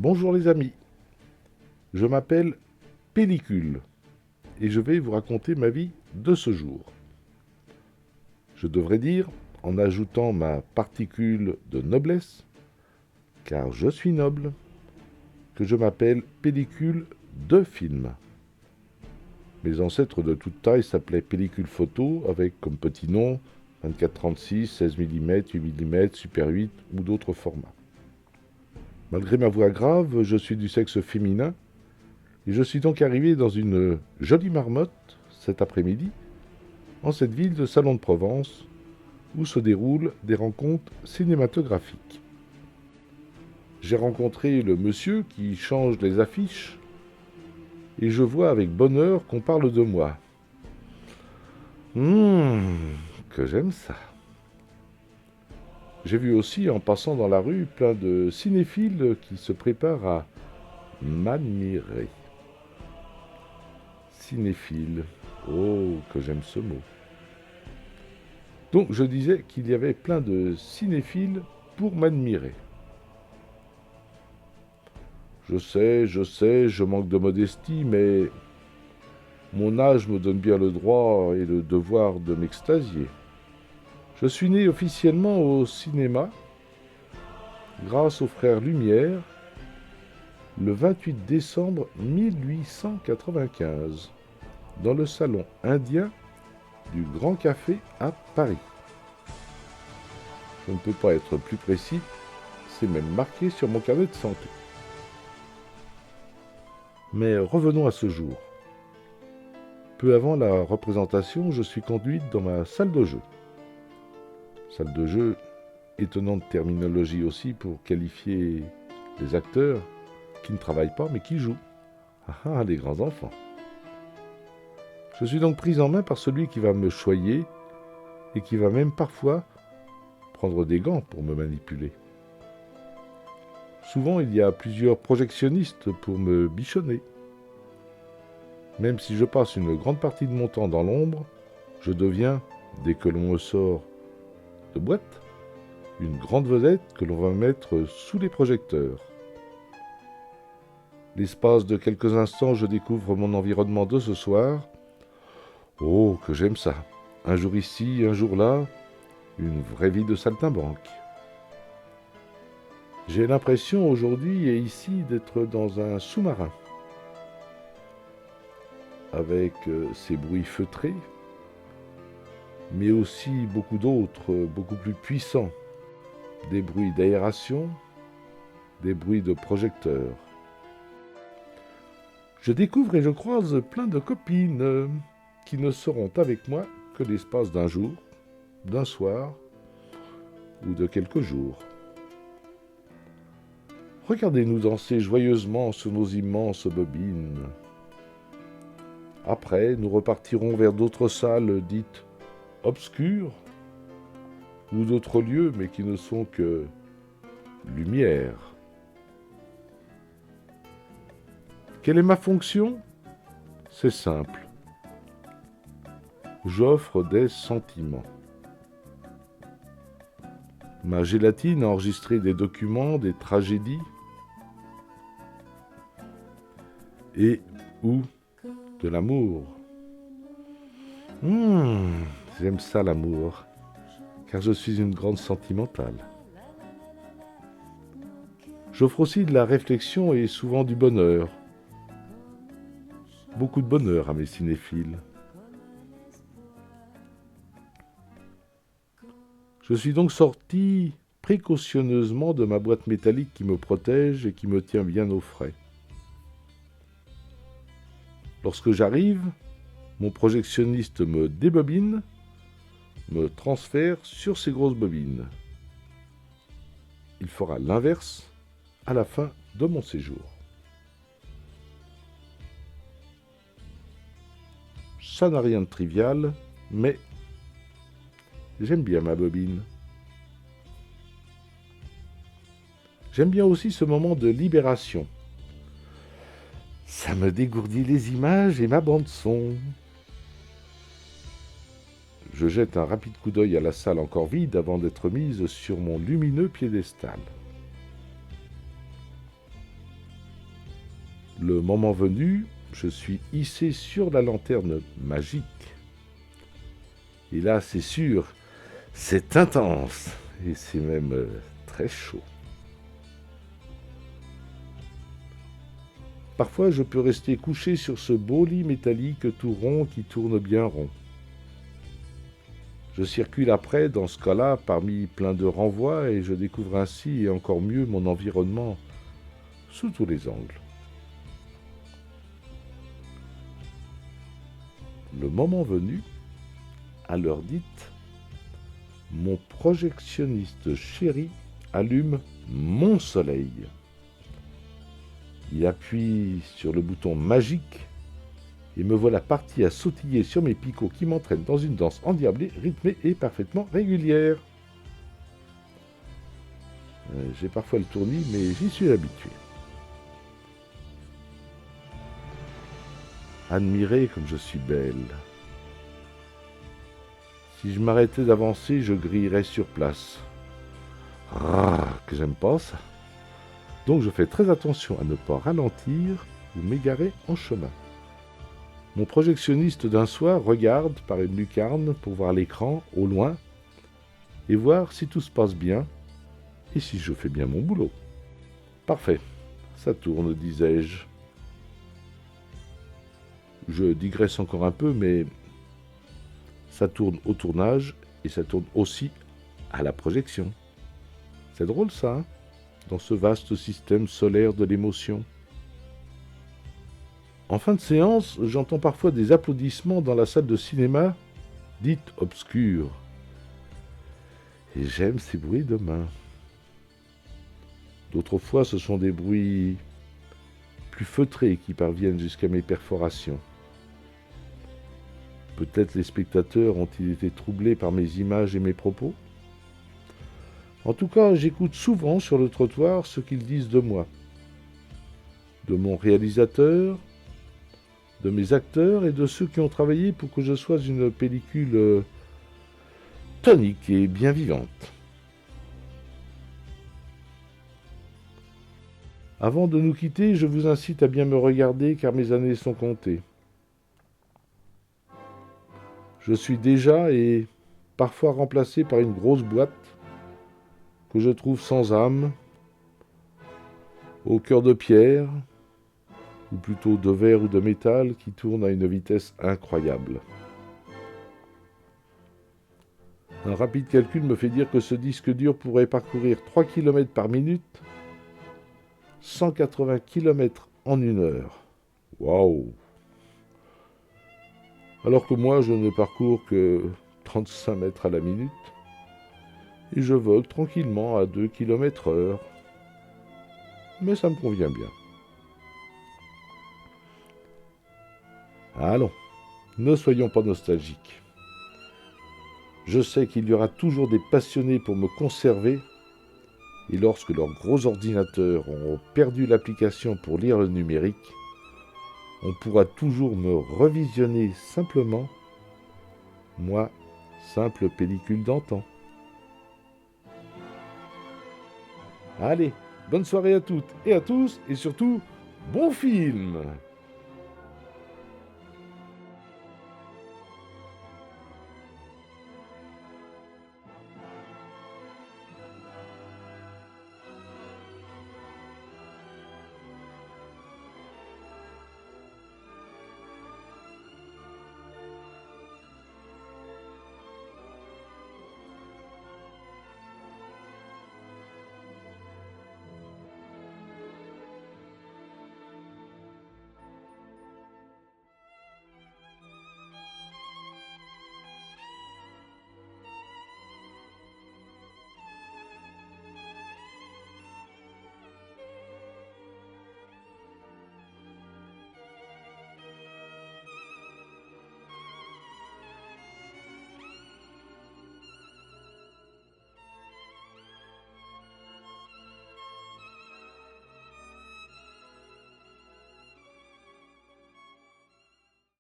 Bonjour les amis, je m'appelle Pellicule et je vais vous raconter ma vie de ce jour. Je devrais dire, en ajoutant ma particule de noblesse, car je suis noble, que je m'appelle Pellicule de film. Mes ancêtres de toute taille s'appelaient pellicule photo avec comme petit nom 24-36, 16 mm, 8 mm, Super 8 ou d'autres formats. Malgré ma voix grave, je suis du sexe féminin et je suis donc arrivé dans une jolie marmotte cet après-midi en cette ville de Salon de Provence où se déroulent des rencontres cinématographiques. J'ai rencontré le monsieur qui change les affiches et je vois avec bonheur qu'on parle de moi. Que j'aime ça. J'ai vu aussi, en passant dans la rue, plein de cinéphiles qui se préparent à m'admirer. Cinéphile. Oh, que j'aime ce mot. Donc, je disais qu'il y avait plein de cinéphiles pour m'admirer. Je sais, je manque de modestie, mais mon âge me donne bien le droit et le devoir de m'extasier. Je suis né officiellement au cinéma, grâce aux frères Lumière, le 28 décembre 1895, dans le salon indien du Grand Café à Paris. Je ne peux pas être plus précis, c'est même marqué sur mon carnet de santé. Mais revenons à ce jour. Peu avant la représentation, je suis conduite dans ma salle de jeu. Salle de jeu, étonnante terminologie aussi pour qualifier les acteurs qui ne travaillent pas mais qui jouent. Les grands enfants. Je suis donc prise en main par celui qui va me choyer et qui va même parfois prendre des gants pour me manipuler. Souvent, il y a plusieurs projectionnistes pour me bichonner. Même si je passe une grande partie de mon temps dans l'ombre, je deviens, dès que l'on me sort de boîte, une grande vedette que l'on va mettre sous les projecteurs. L'espace de quelques instants, je découvre mon environnement de ce soir. Oh, que j'aime ça. Un jour ici, un jour là, une vraie vie de saltimbanque. J'ai l'impression aujourd'hui et ici d'être dans un sous-marin, avec ses bruits feutrés, mais aussi beaucoup d'autres, beaucoup plus puissants. Des bruits d'aération, des bruits de projecteurs. Je découvre et je croise plein de copines qui ne seront avec moi que l'espace d'un jour, d'un soir ou de quelques jours. Regardez-nous danser joyeusement sur nos immenses bobines. Après, nous repartirons vers d'autres salles dites obscures ou d'autres lieux, mais qui ne sont que lumière. Quelle est ma fonction ? C'est simple. J'offre des sentiments. Ma gélatine a enregistré des documents, des tragédies et ou de l'amour. J'aime ça l'amour, car je suis une grande sentimentale. J'offre aussi de la réflexion et souvent du bonheur. Beaucoup de bonheur à mes cinéphiles. Je suis donc sorti précautionneusement de ma boîte métallique qui me protège et qui me tient bien au frais. Lorsque j'arrive, mon projectionniste me débobine, me transfère sur ces grosses bobines. Il fera l'inverse à la fin de mon séjour. Ça n'a rien de trivial, mais j'aime bien ma bobine. J'aime bien aussi ce moment de libération. Ça me dégourdit les images et ma bande-son. Je jette un rapide coup d'œil à la salle encore vide avant d'être mise sur mon lumineux piédestal. Le moment venu, je suis hissé sur la lanterne magique. Et là, c'est sûr, c'est intense et c'est même très chaud. Parfois, je peux rester couché sur ce beau lit métallique tout rond qui tourne bien rond. Je circule après, dans ce cas-là, parmi plein de renvois et je découvre ainsi et encore mieux mon environnement sous tous les angles. Le moment venu, à l'heure dite, mon projectionniste chéri allume mon soleil. Il appuie sur le bouton magique et me voilà parti à sautiller sur mes picots qui m'entraînent dans une danse endiablée, rythmée et parfaitement régulière. J'ai parfois le tournis, mais j'y suis habitué. Admirez comme je suis belle. Si je m'arrêtais d'avancer, je grillerais sur place. Ah, que j'aime pas ça. Donc je fais très attention à ne pas ralentir ou m'égarer en chemin. Mon projectionniste d'un soir regarde par une lucarne pour voir l'écran au loin et voir si tout se passe bien et si je fais bien mon boulot. Parfait, ça tourne, disais-je. Je digresse encore un peu, mais ça tourne au tournage et ça tourne aussi à la projection. C'est drôle ça, hein, dans ce vaste système solaire de l'émotion. En fin de séance, j'entends parfois des applaudissements dans la salle de cinéma, dite obscure. Et j'aime ces bruits de main. D'autres fois, ce sont des bruits plus feutrés qui parviennent jusqu'à mes perforations. Peut-être les spectateurs ont-ils été troublés par mes images et mes propos? En tout cas, j'écoute souvent sur le trottoir ce qu'ils disent de moi, de mon réalisateur, de mes acteurs et de ceux qui ont travaillé pour que je sois une pellicule tonique et bien vivante. Avant de nous quitter, je vous incite à bien me regarder car mes années sont comptées. Je suis déjà et parfois remplacé par une grosse boîte que je trouve sans âme, au cœur de pierre, ou plutôt de verre ou de métal qui tourne à une vitesse incroyable. Un rapide calcul me fait dire que ce disque dur pourrait parcourir 3 km par minute, 180 km en 1 heure. Waouh! Alors que moi, je ne parcours que 35 mètres à la minute, et je vole tranquillement à 2 km/h. Mais ça me convient bien. Allons, ne soyons pas nostalgiques. Je sais qu'il y aura toujours des passionnés pour me conserver, et lorsque leurs gros ordinateurs auront perdu l'application pour lire le numérique, on pourra toujours me revisionner simplement, moi, simple pellicule d'antan. Allez, bonne soirée à toutes et à tous, et surtout, bon film!